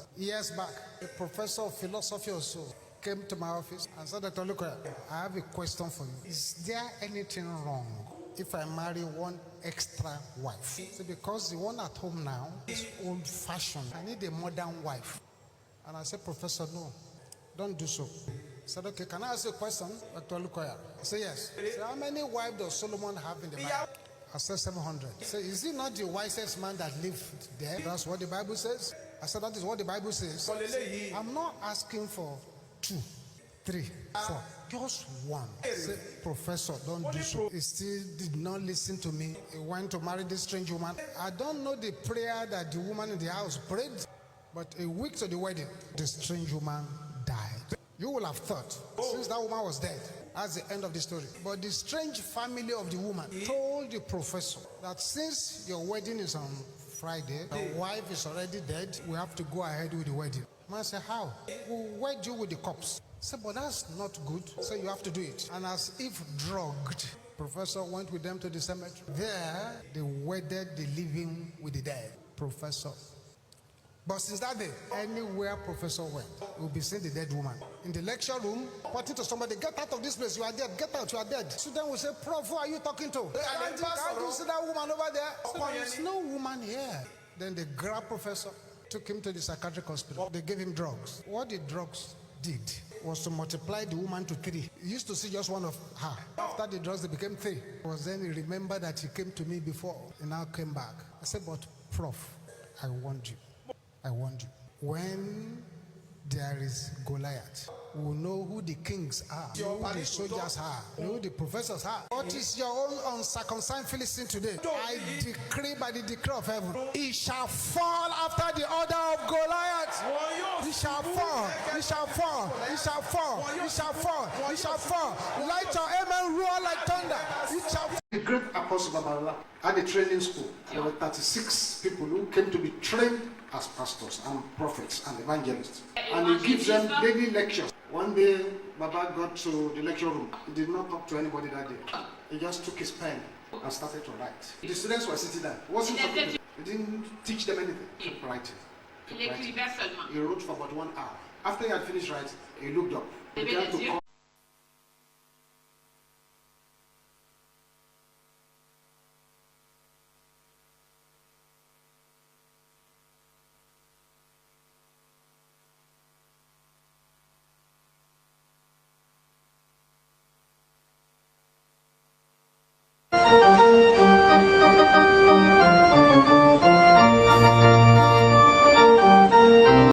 Pastor, years back, a professor of philosophy or so came to my office and said, Dr. Lukoya, I have a question for you. Is there anything wrong if I marry one extra wife? So because the one at home now is old-fashioned, I need a modern wife. And I said, Professor, no, don't do so. He said, okay, can I ask you a question, Dr. Lukoya? I said, yes. So how many wives does Solomon have in the Bible? I said 700. So is he not the wisest man that lived there? That's what the Bible says. I said, that is what the Bible says. I'm not asking for 2, 3, 4. Just one. I said, Professor, don't do so. He still did not listen to me. He went to marry this strange woman. I don't know the prayer that the woman in the house prayed, but a week to the wedding, the strange woman died. You will have thought, since that woman was dead, that's the end of the story. But the strange family of the woman told the professor that since your wedding is on Friday, your wife is already dead, we have to go ahead with the wedding. Man said, how? We'll wed you with the corpse. I said, but that's not good. So you have to do it. And as if drugged, professor went with them to the cemetery. There, they wedded the living with the dead. Professor. But since that day, anywhere professor went, we'll be seeing the dead woman. In the lecture room, pointing to somebody, get out of this place, you are dead, get out, you are dead. Student will say, Prof, who are you talking to? Can't you see that woman over there? So there's no woman here. Then they grabbed professor, took him to the psychiatric hospital. They gave him drugs. What the drugs did was to multiply the woman to 3. He used to see just one of her. After the drugs, they became 3. It was then he remembered that he came to me before. He now came back. I said, but Prof, I warned you. I warned you. When there is Goliath, we will know who the kings are, who the soldiers are, who the professors are. What is your own uncircumcised Philistine today? I decree by the decree of heaven, he shall fall after the order of Goliath. He shall fall, he shall fall, he shall fall, he shall fall, he shall fall. Light your amen roar like thunder. He shall fall. The great Apostle Babalola had a training school. There were 36 people who came to be trained as pastors and prophets and evangelists. And he gives them daily lectures. One day, Baba got to the lecture room. He did not talk to anybody that day. He just took his pen and started to write. The students were sitting there. He wasn't talking. He didn't teach them anything. He kept writing. He wrote for about 1 hour. After he had finished writing, he looked up. He began to